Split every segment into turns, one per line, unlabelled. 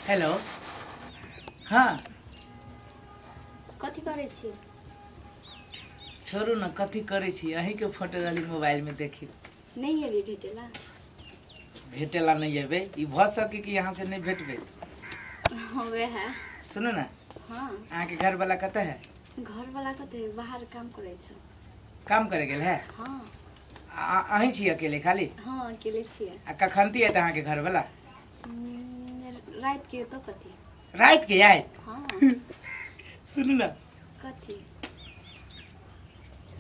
Hello. हाँ
कथी करे छी?
छोड़ू न कथी करे छी, अहीं के फोटो डाली मोबाइल में देखी।
नहीं अभी भेटेला?
भेटेला नहीं है ई भ सके कि यहाँ से नहीं भेटबे।
वे है।
सुनो ना।
हाँ
अहाँ के घर वाला कत है?
घर वाला कते बाहर काम करे छ।
काम करे गेल है?
हाँ
अहीं छी अकेले खाली?
हाँ अकेले छिए।
आ कखनती है अहाँ के घर वाला?
रात के तो कथी?
रात के आए?
हाँ
सुनू ना।
कथी?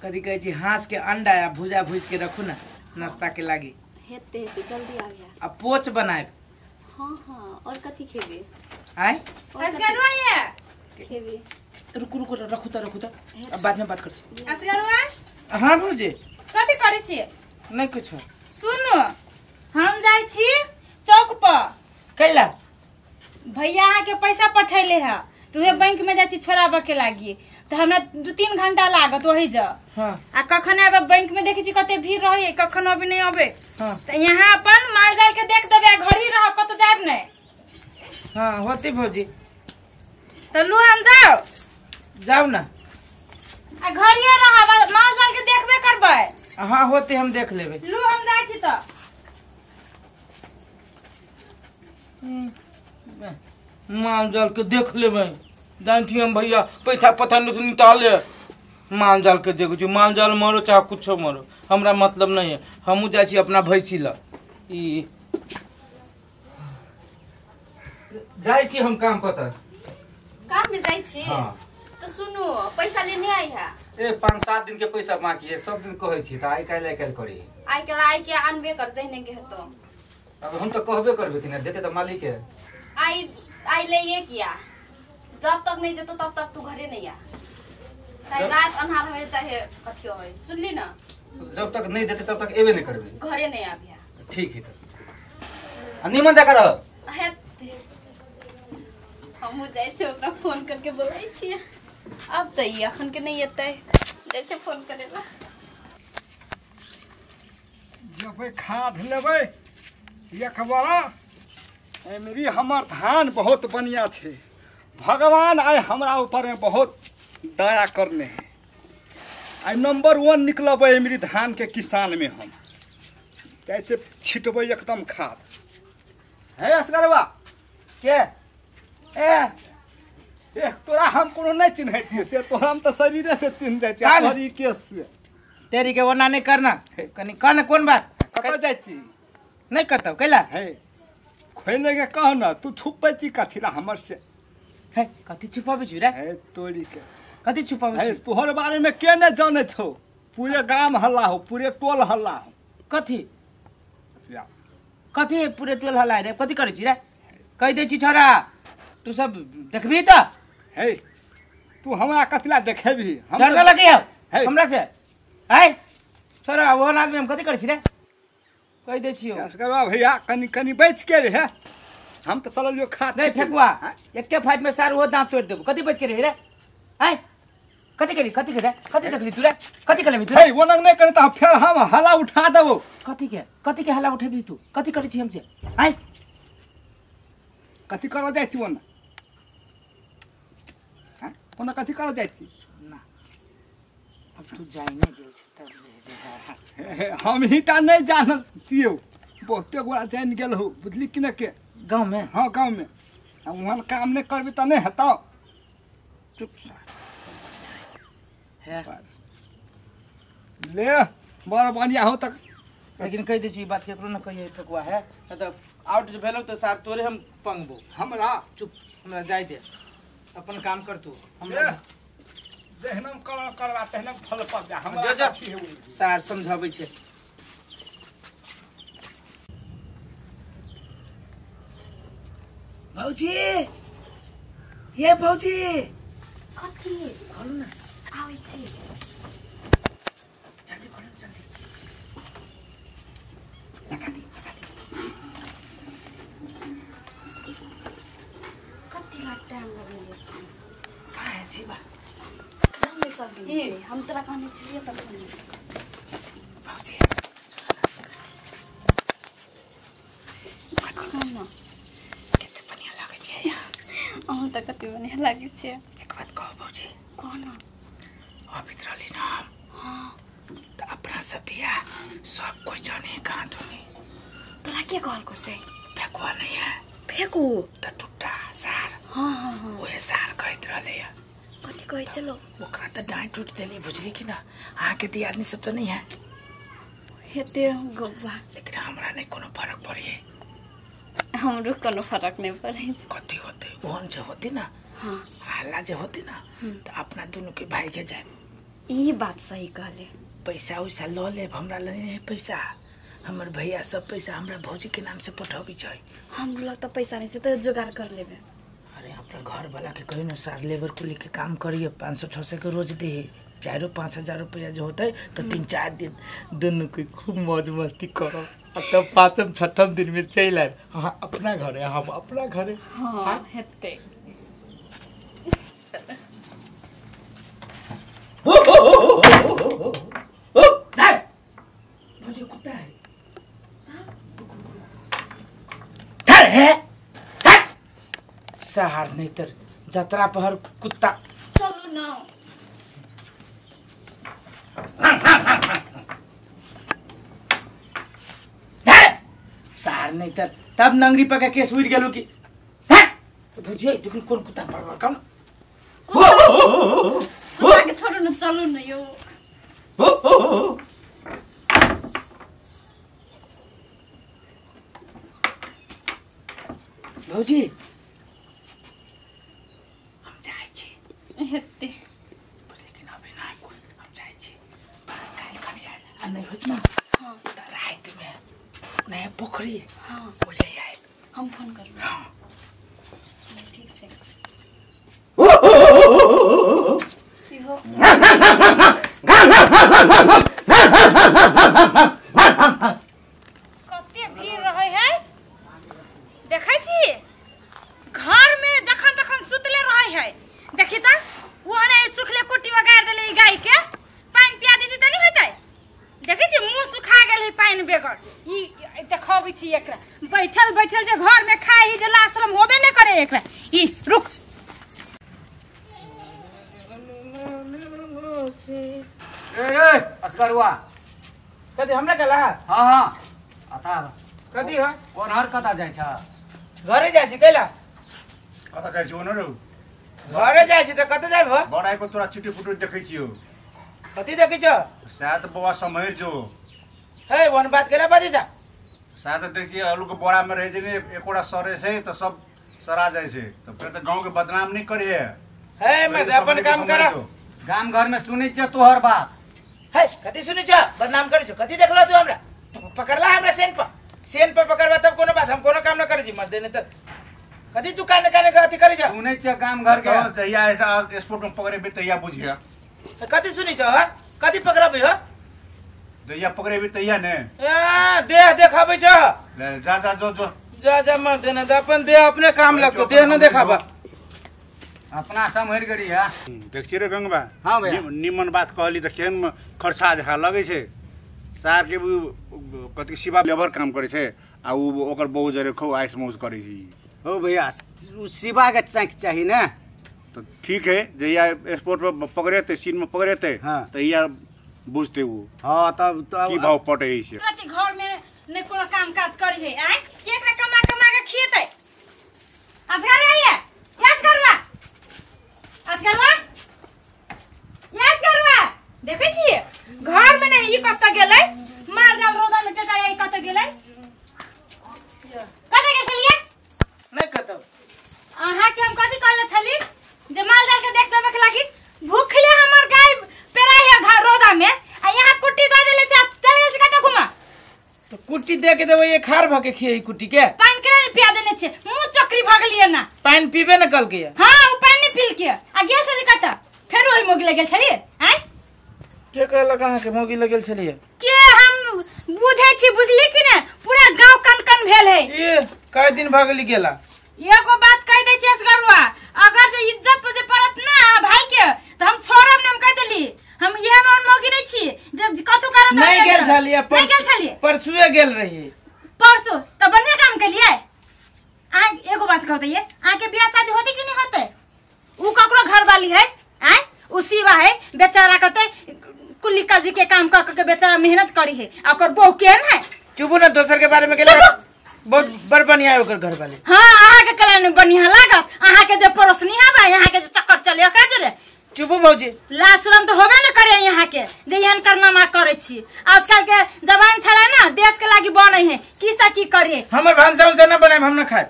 कथी कहे छी हांस के अंडा या भुजा भूज के रखू ना नाश्ता के लागी।
हेते हेते जल्दी आ गया।
अब पोच बनाए।
हाँ हाँ और कथी खेबे?
आए?
असगरुआ ये
खेबे।
रुकू रुकू रखू तो अब बाद में बात कर छी।
असगरुआ
हाँ भौजी।
कथी करे छी?
नहीं कुछ।
सुनो हम जाई छी चौक पर।
कैला?
भैया अहाँ के पैसा पठैले है तो वे बैंक में जाई छी छोड़ाबे के लागी तो हमरा 2-3 घंटा लागत वही जा।
हाँ
आ कखन आबे बैंक में देखी छी कते भीड़ रही कखन अभी नहीं आबे।
हाँ
तो यहाँ अपन माल जाल के देख देबे घर ही रह कत जाब नहीं।
हाँ होती भौजी।
तो लू हम जाओ
जाओ ना।
आ घर ही रह माल जाल के देखबे करबे।
हाँ होते हम देख लेबे।
लू हम जाई छी तो
माल जाल के देख लेबे। जानती हम भैया पैसा पता नहीं निकाले माल जाल के देखो छी। माल जाल मारो चाहे कुछ मारो हमरा मतलब नहीं है। हमू जाई छी अपना भैंसी ला ई जाई छी हम काम पता।
काम में जाई छी?
हाँ
तो सुनो पैसा लेने आई है।
ए 5-7 दिन के पैसा बाकी है सब दिन कहै छी त आई काल करी।
आई के आनबे कर जहने के तो।
अब हम तो कहबे करबे कि ना देते तो मालिक है।
आई ले ये किया जब तक नहीं देतो तब तक तू घरे नहीं आ। चाहे रात अन्हार हो चाहे कथी हो सुनली ना।
जब तक नहीं देते तब तक एबे नहीं करबे।
घरे नहीं आबिया।
ठीक है तो निमन जा कर
हमहू जाय छै ओकरा फोन करके बोलै छियै। अब त ई अखन के नहीं एतै जैसे फोन करेला।
जब खाद लेबै एक बारा मेरी हमर धान बहुत बढ़िया छे। भगवान आय हमरा ऊपर में बहुत दया करने है। आई नंबर 1 निकलबै मेरी धान के किसान में हम जैसे छिटबै एकदम खाद है। असगरवा
के
ए तोरा हम कोनो नहीं चिन्है छियै से तोरा हम तो शरीरे से चिन्ह जाय छियै। तोरी केस से
तेरी के वरना नहीं करना कनी कहना कौन बात
कतऽ जाइ छी?
नहीं कहता कैला
है खोले के कह ना तू छुपै छी कथी ला हमर से?
है कथी छुपाबे छु रे?
है तोरी के
कथी छुपाबे
है
छु?
तोहर बारे में के न जाने छो? पूरे गांव हल्ला हो पूरे टोल हल्ला हो।
कथी
या,
कथी पूरे टोल हल्ला रे? कथी करे छी रे? कह दे छी छोरा तू सब देखबी त
है तू हमरा कथला देखेबी? हम
डर न लगे
है।
हमरा से है छोरा वो आदमी हम कथी करे छी रे? कह दे छियो
असगरवा भैया कनी कनी बच के रहे हम तो चलल जो खा
नहीं फेकुआ एके फाइट में सारू हो दांत तोड़ देबो। कथी बच के रही रे? है कथी करी कथी करे कथी देखली तू रे? कथी करबी तू?
है वो नहीं करे तो फिर हम हला उठा देबो।
कथी के हल्ला उठेबी तू? कथी करे छी हमसे? है
कथी कर जाय छी ओना? हां ओना कथी कर जाय छी?
ना अब तू जाई नहीं गेल छ तब जे
हम ही टा नहीं जान छियो बहुते गोरा जान गेल हो बुझली कि न के
गांव में।
हाँ गाँव में हम वहाँ काम नहीं करबी तो नहीं हेतौ।
चुप है
ले बड़ बढ़िया हो तक
लेकिन कह दे छी बात केकरो न कहिए फेकुआ है तो आउट जे भेलो तो सार तोरे हम पंगबो।
हमरा
चुप हमरा जाय दे अपन काम कर तू। हम
जहनम करवा तहनम फल पक जा। हम
जा सार समझाबै छै। भौजी ये भौजी
कथी
खोलू ना
आबै छी।
जल्दी खोलू जल्दी लगा दी
कथी ला टाइम लगेले?
कहाँ है शिवा?
काम में चल गई हम तोरा कहने छलिए तब
भौजी
खाना
कितने बढ़िया लगे छै।
अहूँ त कति बढ़िया लागे छे।
एक बात कहो भौजी,
कौन
अभी रही ना
हाँ
तो अपना सब दिया सब कोई जाने कहाँ धुनी
तोरा के कहल को से
फेकुआ नहीं है
फेंकू
तो टूटा सार
हाँ हाँ हाँ
वही सार कहते रहे है
कथी कहे चलो
ओकरा तो डांट टूट देली बुझली कि ना अहाँ के दिया आदमी सब तो नहीं है
हेते गोबा
लेकिन हमरा नहीं कोनो फर्क पड़ी
हमरो कोनो फर्क नहीं पड़े
कथी होते ओहन जो होती ना
हाँ
हल्ला जो होती ना तो अपना दोनों के भाई के जाए
ये बात सही कहले
पैसा वैसा लो ले हमरा ले नहीं पैसा हमर भैया सब पैसा हमरा भौजी के नाम से पठाबी चाहिए
हम लोग तो पैसा नहीं से तो जुगाड़ कर लेबे
अरे अपना घर वाला के कही ना सार लेबर को लेके काम करिए 500-600 के रोज दे 4-5 रुपया जो होता है तो 3-4 दिन दोनों को खूब मौज मस्ती करो तब 5म-6म दिन में चल आए हाँ अपना घर है हम अपना घर है
हाँ हेते
मुझे कुत्ता है धर है धर सहार नहीं तर जतरा पहर कुत्ता
चलो ना
धर सहार नहीं तर तब नंगरी पका केस उड़ गेलो की धर तो भौजी देखो कौन कुत्ता पड़वा कौन
कुत्ता के छोड़ो न चलो न यो
भौजी हम जाए छी
हेते
लेकिन अभी ना कोई हम जाए छी काल खनी आ नहीं होत ना
हाँ
रात में नया पोखरी
हाँ
हो जाए आए
हम फोन कर
हाँ
ठीक से
कते भीड़ रहे है देखै छी घर में जखन जखन सुतले रहे है देखि त ओहने सुखले कुट्टी वगार देले ई गाय के पानी पिया दीदी त नहीं होतै देखै छी मुंह सुखा गेल है पानी बेगर ई देखबै छी एकरा बैठल बैठल जे घर में खाई ही जे लाशरम होबे नहीं करे एकरा ई रुक
ए असगरुआ
कदी हमरा कला
हाँ हाँ आता
कदी हो
कोन हर कता जाइ छ
घरे जाय छी कैला
कता जाइ छी ओनरु
घरे जाय छी त कत जाय भ
बडाइको तोरा चिटी फुटो देखै छियो
कति देखै छ
सायद बवा समझ जो
हे वन बात केला बाजी छ
सायद देखिए आलू के बोरा में रह जने एकोड़ा सरे से तो सब सरा जाय से तो फिर तो गांव के बदनाम नहीं करिए
हे मैं अपन काम करा
गाम घर में सुनै छ तोहर बात
हे कति सुनै छ बदनाम करै छ कति देखलो तू हमरा पकड़ला हमरा सेन पर पकड़वा तब कोनो बात हम कोनो काम न करै छी मत देने त कति तू काने काने गति करै छ
सुनै छ गाम घर के
तहिया ऐसा स्पोर्ट में पकड़े भी तहिया बुझिया
कति सुनै छ ह कति पकड़बै ह
तहिया पकड़े भी तहिया ने
ए देह देखाबै छ
ले जा जा जो जो
जा मत देना त अपन देह अपने काम लगतो देह न देखाबा
अपना समहर गरी है
देखछि रे गंगबा
हाँ भैया।
निमन बात कहली त केन में खर्चा जहा लगे छे सार के कति शिवा लेबर काम करे छे आ उ ओकर बहु जरे खौ आइस मौज करे छी
हो भैया उ शिवा के चैक चाहिए ना
तो ठीक है जहिया स्पोर्ट में पकड़ेते सीन में पकड़ेते
हाँ।
तहिया बुझते वो
हाँ तब तो
की भाव पटे से
प्रति घर में ने कोनो काम काज करी है आय केकरा कमा कमा के खिएतै असगर है यस करवा असगरवा यस करवा देखै छी घर में नहीं ई कत गेलै माल जाल रोदा में टटाया ई कत गेलै कत के चलिए
नहीं कतो
अहाँ के हम कथि कहले छली जे माल जाल के देख देबे के लागी भूखले हमर गाय पेराई है घर रोदा में आ यहाँ कुट्टी दे देले छ चल गेल कत घुमा
तो कुट्टी दे के देबै एक खार भ के खिए कुट्टी के
पानी के नहीं पिया देने छे मुंह चक्री भगलिए ना
पानी पीबे न कल के
हां वो पानी पील के आ गेल से कत फेर ओही मोगी लगल छली आय
के कहला कहां के मोगी लगल छलिए
के हम बुझै छी बुझली कि ने पूरा गांव कन भेल है
ये कई दिन भगली गेला
एगो बात कह दे छी असगरुआ अगर जो इज्जत पे जे परत ना भाई के त हम छोड़ब न हम कह देली हम एहन ओन मोगी नहीं छी जे कतु करत
नहीं गेल छलिए
नहीं गेल छलिए
परसुए गेल रही
परसो त बढ़िया काम के लिए आ एगो बात कहते ये आ के बियाह शादी होती कि नहीं होती रखली है आय उसी बा है बेचारा कहते कुल्ली काजी के काम कर के बेचारा मेहनत करी है और बहू के है
चुप ना दोसर के बारे में के बहुत बड़ बढ़िया है ओकर घर वाले।
हां आहा के कल्याण बढ़िया लागत आहा के जे परोसनी है बा यहां के जे चक्कर चले का चले
चुप भौजी
लाशरम तो होबे न करे यहाँ के जे यहन करना ना करे छी आजकल के जवान छड़ा ना देश के लागी बनै है कीसा की करे
हमर भांसा उनसे ना बनाए हम ना खाए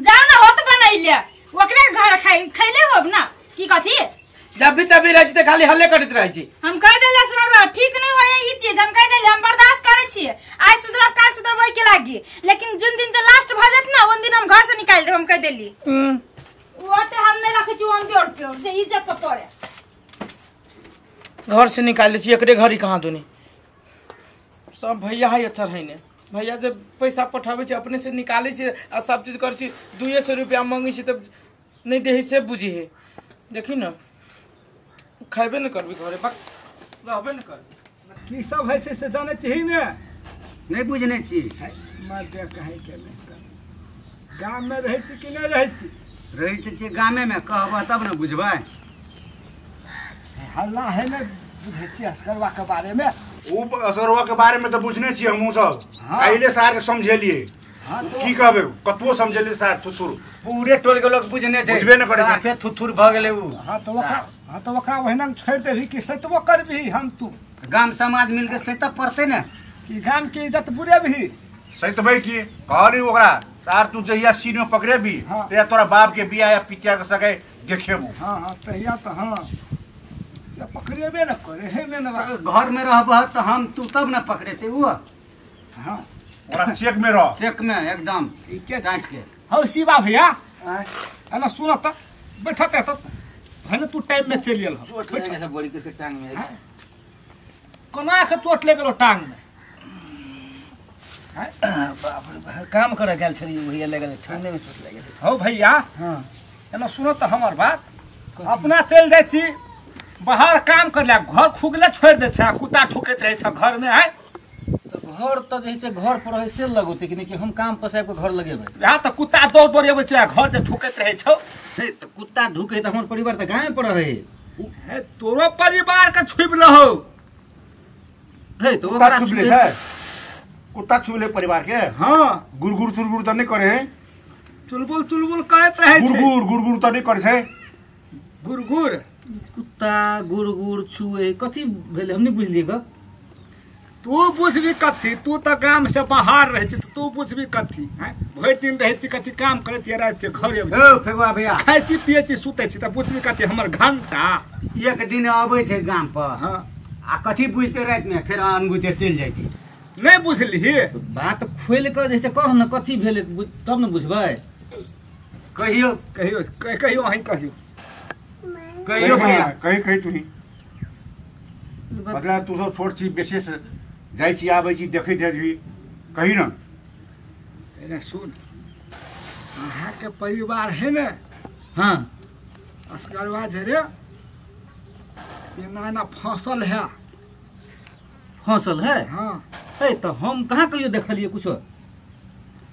जाओ ना होत बनैले ओकरे घर खैले होब ना की कथी
जब भी तभी रहती तो खाली हल्ले करत रहे छी
हम कह देले सुनबा ठीक नहीं होय ई चीज हम कह देले हम बर्दाश्त करे छी आज सुधरब काल सुधरबै के लागी लेकिन जिन दिन से लास्ट भ जात ना उन दिन हम घर से निकाल देब हम कह देली ओते हम नहीं रखे छी ओन जोड़ के जे इज्जत के पड़े
घर से निकाल छी एकरे घर ही कहां दोनी सब भैया है अच्छा है ने भैया जब पैसा पठावे छी अपने से निकाले छी आ सब चीज कर छी 200 रुपया मांगे छी तब नहीं देही से बुझी है देखी ना खाइबे न करबी घरे बक रहबे न कर
की सब है से जाने छी ने
नहीं बुझने छी
मार दे कहे के नहीं गांव में रहै छी कि नहीं रहै छी
रही छी गामे में कहबा तब न बुझबै
हल्ला है ना बुझे छी असगरवा के बारे में
ऊ असरवा के बारे में तो बुझने छी हमहू सब
हाँ।
पहले सार के समझेलिए
हां तो
की कहबे कतबो समझेलिए सार थुथुर
पूरे टोल के लोग बुझने छै
बुझबे न करे छै।
साफे थुथुर भ गेलै ऊ
हां तो वखा वहिना छोड़ देभी कि सतबो करबी हम तू
गाम समाज मिल के से तब पड़ते न
कि गाम के इज्जत बुरे भी
सही तो भाई की कहली ओकरा सार तू जहिया सीन में पकड़े भी
हाँ।
ते तोरा बाप के बियाह या पिटिया के सके देखेबू
हां तहिया तो हां से पकड़ेबे न करे हे में न
घर में रहबह तो हम तू तब न पकड़ेते ऊ
हां
ओकरा चेक में रह
चेक में एकदम
ठीक है
काट के
हौ शिवा भैया है ना सुन त बैठत है तो है ना तू टाइम में चल गेल
चोट लगे सब बड़ी करके टांग में
कोना के चोट ले गेलो टांग में
बाप रे काम करे गेल छली भैया लगल ठंडे में चोट लगे
हौ भैया
हां
है ना सुन त हमर बात अपना चल जाय छी बाहर काम करले घर खुगले छोड़ दे छै कुत्ता ठोकैत रहे छै घर में है
तो घर तो जैसे घर पर है से लगोते कि हम काम पसाब के घर लगेबै
या त कुत्ता दौड़ दौड़ आबै छै घर जे ठोकैत रहे छौ
हे तो कुत्ता ढुके तो हमर परिवार तो गाय पर रहे
हे तोरो परिवार के छुप लहो
हे तो
कुत्ता छुपले है कुत्ता छुपले परिवार के
हां
गुरगुर तुरगुर त नहीं करे है
चुलबुल करैत रहे छै
गुरगुर त नहीं करे छै
गुरगुर
कुत्ता गुड़ छुए कथी भेले हम नहीं बुझलिए ग
तू बुझबी कथी तू तो गाम से बाहर रहे छी तू बुझबी कथी हैं भरि दिन रहे छी कथी काम करत या रात के घर
ओ फेगवा भैया
खाइ छी पिए छी सुते छी त बुझबी कथी हमर घंटा
एक दिन आबै छै गाम पर
हां
आ कथी बुझते रात में फिर अनगुते चल जाइ छी
नहीं बुझली
बात खोल के जैसे कह न कथी भेले तब न बुझबै कहियो
कहियो अहीं कहियो
कहियो भैया
कही तू ही मतलब तू सब छोट छी विशेष जाइ छी आबै छी देखैत छी कही न
एने सुन अहाँ के परिवार है ने
हां
असगरवा झरे ये नाना फसल है
फसल है
हां
हे तो हम कहाँ कहियो देखलिए कुछो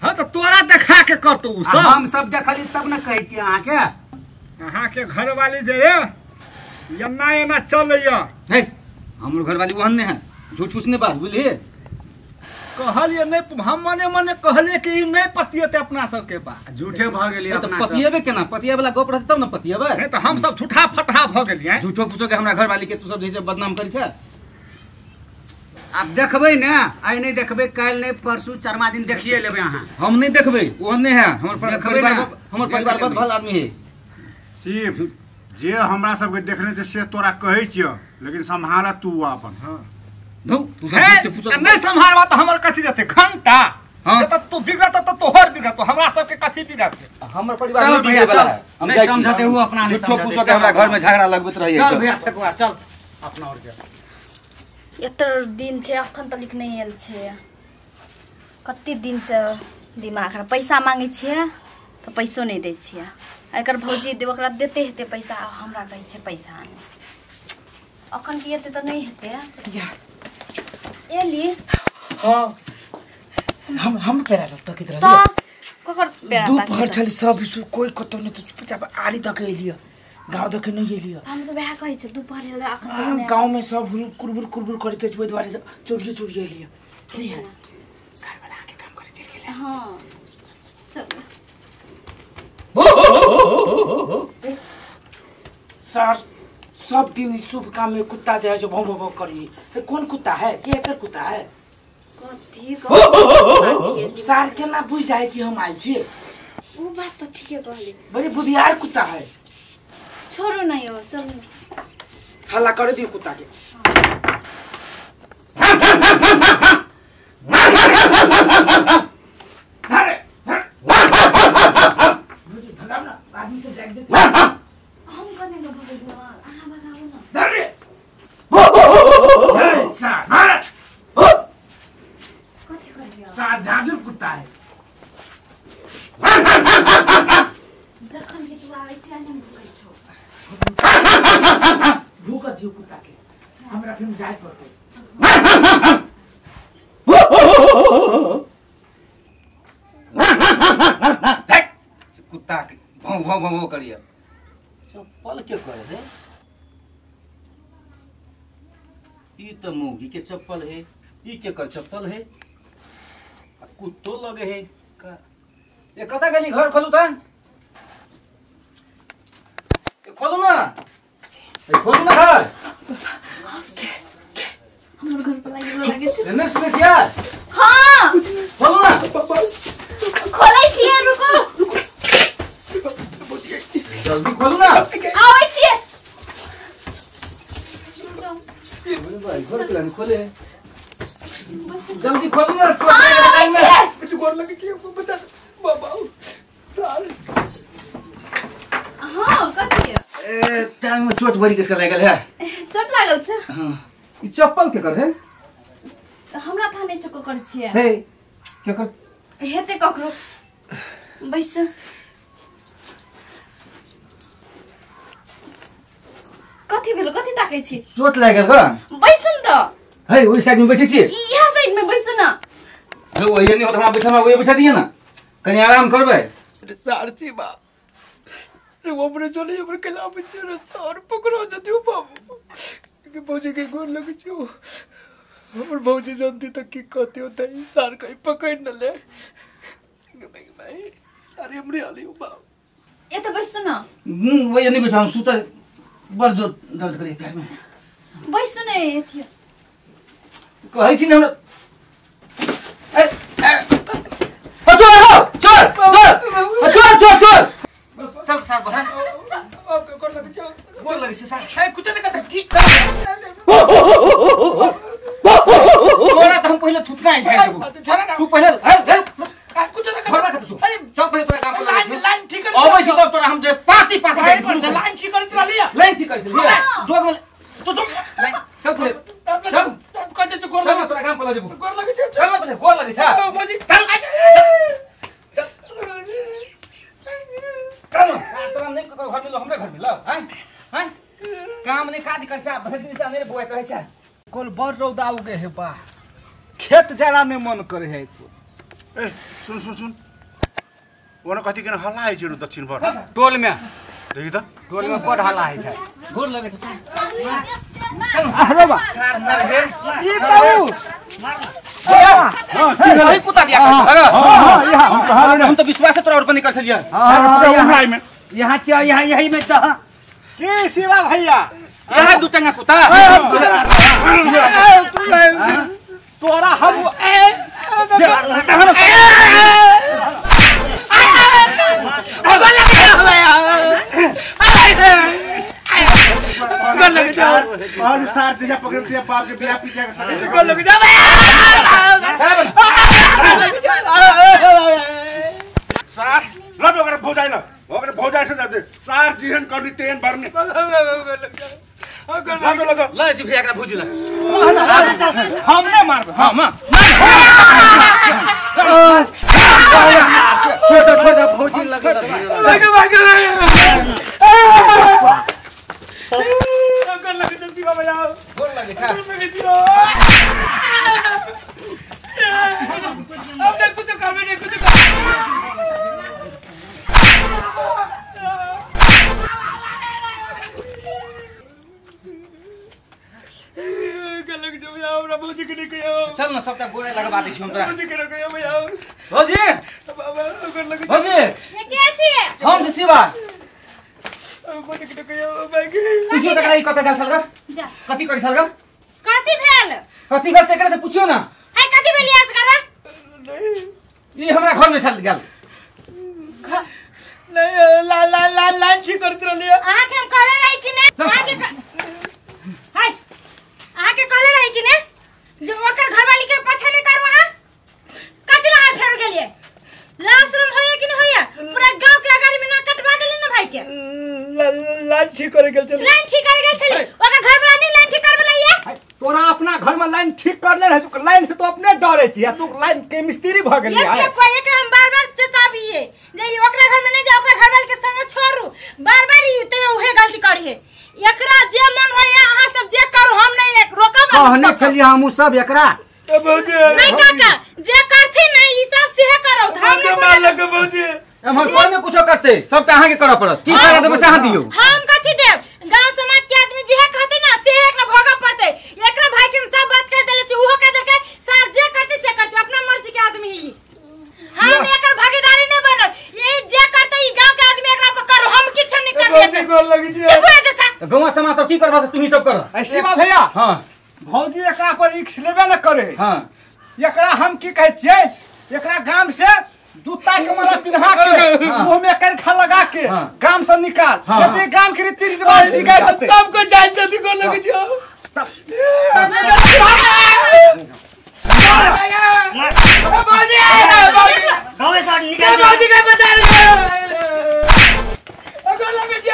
हां तो तोरा देखा के करतो उ सब
हम सब देखली तब न कहै छी
अहाँ के घर वाली झरे यन्ना एना चलैया
हे हमर घर वाली वहन ने है झूठ फूस ने बात बुझलिए
कहलिए नहीं हम मने कहलिए कि ई नहीं पतियते अपना सब के पास
झूठे भ गेलिए तो अपना सब पतियेबे केना पतिया वाला गप रहत तब न पतियेबे
नहीं तो हम सब झूठा फटहा भ गेलिए
झूठो फूसो के हमरा घर वाली के तू सब जैसे बदनाम करी छै आप देखबै ने आइ नहीं देखबै काल नहीं परसू चरमा दिन देखिए लेबै अहाँ हम नहीं देखबै ओहन नहीं है हमर परिवार बहुत भल आदमी है
शिव जे हमरा सबके देखने छै से तोरा कहै छियो लेकिन संभाला तू अपन
धौ तू सब
हे,
झूठे फूसो
नहीं संभालबा तो हमर कथी देते घंटा
हाँ।
जब तू बिगड़त तो तोहर बिगड़त हमरा सब के कथी बिगड़त
हमर परिवार चल में भैया, बिगड़े वाला चल। है हम नहीं जाइ छी। समझते हुआ अपना नहीं झूठो समझते। फूसो के हमरा घर में झगड़ा लगबैत रहिए चल सब। भैया ठकुआ चल अपना और के
एतर दिन छै अखन तक नहीं आयल छै कते दिन से दिमाग खराब पैसा मांगे छियै तो पैसो नहीं दै छियै एकर भौजी दे ओकरा देते हेते पैसा हमरा कहै छै पैसा नहीं अखन की हेते तो नहीं हेते एली
हां हम पेरा त कित
तो
रह
ककर बेरा
दोपहर छली सब कोई कतो नहीं तो चुपचाप आड़ी तक एलियो गाँव देखे नहीं गेलिए
हम तो वह कहै छै दुपहर अखन
गाँव में सब कुरबुर करते ओहि दुआरे चोरिए एलिए घर वाला के काम करे चल गेलै
हाँ
सर सब दिन शुभ काम में कुत्ता जो है जो भौं भौं करिए कौन कुत्ता है के कुत्ता है
कथी कहै
सर केना बुझ जाए कि हम आए छी
वो बात तो ठीक है कहली
बड़ी बुधियार कुत्ता है
छोड़ो नहीं हो चलो
हल्ला कर दियो कुत्ता के आदमी से जाग
हम कने न भगो आहा भगाओ न
धरे
कथी कर दिया
सार झाजुर कुत्ता है
जखन कि तू आबै छै हम भूकै छौ
भूक दियो कुत्ता के हमरा फिर जाय पड़ते
कुत्ता के भौं भौं भौं करिए चप्पल के करे है ई तो मुंगी के चप्पल है ई के कर चप्पल है कुत्तो लगे है का ये कता गली घर खोलू त खोलू ना खोलू ना घर
हमर घर पर लागे छै
एने सुने छिया
हां
खोलू ना
खोलै छियै रुको
जल्दी खोलू ना
आबै छियै
भाई घर के लाने खोले जल्दी खोलू ना छोड़
आबै छियै
कुछ गोर लगे कि बता बाबा सारे
हां कथी
ए टांग में चोट बड़ी किसका लागल है
चोट लागल छै
हां ई चप्पल के कर है
हमरा था नै चको कर छियै
हे के कर
हेते ककरो बैस कथी भेल कथी ताकै छी
चोट लागल का
बैसुन त
हे ओई साइड में बैठे छी
यहाँ साइड में बैसु न
जो ओही नहीं होत हमरा बैठा में ओही बैठा दिए ना कनी आराम करबे
सारची बा रे वो अपने चले पर कला बच्चे रे सार पकड़ो जतियो बाबू के भौजी के गोर लगे छो हमर भौजी जानती तक की कहते होता है सार कहीं पकड़ न ले भाई सारे हमरे आली हो बाबू
ये तो बैसु न
वही नहीं बैठा सुता बर जो दर्द करे पैर में
बैसु न एथि
कहै छी न हमरा चोर चल साहब बाहर गोर लगे साहब
है कुछ नहीं करता ठीक
तोरा तो हम पहले थुथना है झाड़ तू पहले
कुछ नहीं करता
चल पहले तोरा काम कर
लाइन ठीक कर
अबै छी तब तोरा हम जे पाती
लाइन ठीक कर दिला लिया
लाइन ठीक कर लिया दो तो लाइन चल पहले चल
तब कहते छ गोर
चल तोरा काम पर जेबो
गोर लगे छ
चल पहले गोर लगे छ
भौजी चल
चल तोरा नहीं घर में लो हमरे घर में लो हैं काम नहीं काज कर छ भर दिन से नहीं बोए रहे छ
कल बड़ रौदा उगे है बा खेत जरा में मन करे है
ए सुन ओना कथि के हल्ला है छ दक्षिण पर
टोल में
देखि त
टोल में बड़ हल्ला है छ गोर लगे छ
अरे बा
सार मर गेल
ई कहू
हां कुत्ता दिया अरे हम तो विश्वास से तोरा और पर निकल छलिए
हां
में
यहाँ च यहाँ यही में तो
के शिवा भैया
यहाँ दू टंगा कुत्ता
तोरा हम और सार तेजा पकड़ दिया बाप के बियाह पीछे का साथ कर लग जा सार लब ओकरे भौजाई से जाते सार जीहन करनी तेन भरने लगा
ला सी भैया का भूजी ला
हमने मार
हां मां
छोटा भौजी लगा
गोर लगे था
अब कुछ कर नहीं कुछ कर
चल ना सबटा बोरे लगबा दै छी हम तोरा
भौजी के रखियो भैया
भौजी
बाबा ओकर लगे
भौजी
ये के छिए
हम जे शिवा
भौजी के रखियो बाकी
पूछियो तकरा ई कते गाल छल
जा
कथि करि छल
कथी भेल
कथि भेल एकरा से पूछियो ना
है कथी भेल यास करा
ई हमरा घर में छल गेल
नहीं लाइन ठीक करत रहलिए
आहा के हम कहले रही कि ने आहा के हाय आहा के कहले रही कि ने जो ओकर घरवाली के पाछे ने करू आहा कथि ला फेर गेलिए लाशरम होया कि न होया पूरा गांव के आगारी में ना कटवा देली ना भाई के
लाइन ठीक करे गेल चल
लाइन ठीक कर गेल छली ओकर घरवाली लाइन ठीक कर बनाइए
तोरा अपना घर में लाइन ठीक कर ले रहे तू लाइन से तो अपने डरे छी तू लाइन के मिस्त्री भ गेली
ये कोई एक हम बार-बार चेताबिए जे ओकरा घर में नहीं जा ओकरा घरवाली के संग छोड़ू बार-बार ई ते ओहे गलती करी है एकरा जे मन होया अहाँ सब जे करू हम नहीं एक रोकब
कहने छलिए हमहु सब एकरा
भौजी
नहीं काका जे करथि नहीं ई सब सेहे करो हम
के मार लगे भौजी
हम कोई ने कुछो करते सबटा अहाँ के करऽ पड़त की करे देबे से अहाँ दियौ
हम कथि देब गांव समाज के आदमी जे कहते ना से एकरा भोगा पड़ते एकरा भाई के हम सब बात कर देले छी ओहो कह देलकै सर जे करते से करते अपना मर्जी के आदमी ही हम एकर भागीदारी नहीं बनब ये जे करते ई गांव के आदमी एकरा पर करू हम किछ नहीं कर
भौजी गोर लगी छी
चुप हो जैसा
गांव समाज सब की करबा से तुही सब कर
ऐसी बात भैया
हां
भौजी एकरा पर रिक्स लेबे न करे
हां
एकरा हम की कहै छियै एकरा गाम से जूता के माला पिन्हा के मुंह में करखा लगा के गाम से निकाल यदि गाम के रीति रिवाज बिगड़ जते सबको जान जति को लगे छी
गावे साथ निकाल
भौजी के बता रे अगर लगे छी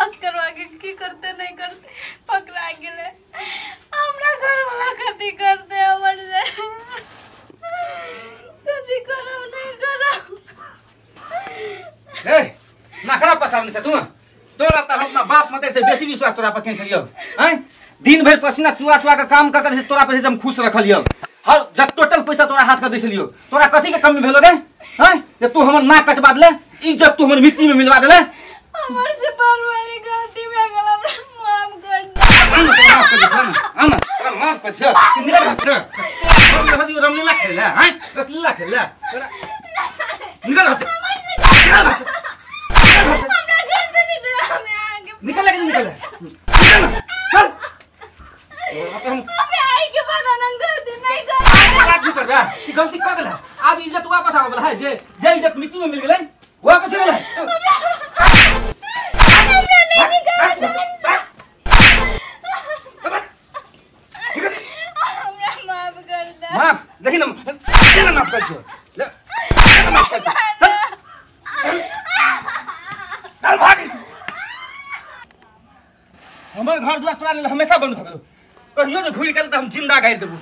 अस्करवा के की करते नहीं करते पकड़ा गेले हमरा घर वाला कथी करते हमर से कथी करो नहीं करो
ए नखरा पसारने छ तू तोरा त अपना बाप मते से बेसी विश्वास तोरा पर केन छलियो हैं दिन भर पसीना चुआ के काम कर के तोरा पे हम खुश रखलियो हर जब टोटल पैसा तोरा हाथ कर दैछलियो तोरा कथि के कमी भेलो गे हैं जे तू हमर नाक कटवा देले इज्जत तू हमर मिट्टी में मिलवा देले
हमर से परवारी गलती में गला माफ कर दे
आना तोरा माफ कर छ निकल हट हम हदी रमलीला खेला हैं रसलीला खेला निकल हट
हमरा घर से निकल हमें आगे
निकल चल हम
हमें आई के बाद अनंत गलती नहीं कर
बात कर रहा कि गलती कर देला अब इज्जत वापस आवे वाला है जे इज्जत मिट्टी में मिल गेलै वापस आवे
माफ कर दे
माफ देखि ना माफ कर छो ले माफ कर चल भाग हमर घर दुआर तोरा लेल हमेशा बंद भ गेलो कहियो जे घुरि गेल त हम जिंदा गाड़ि देबो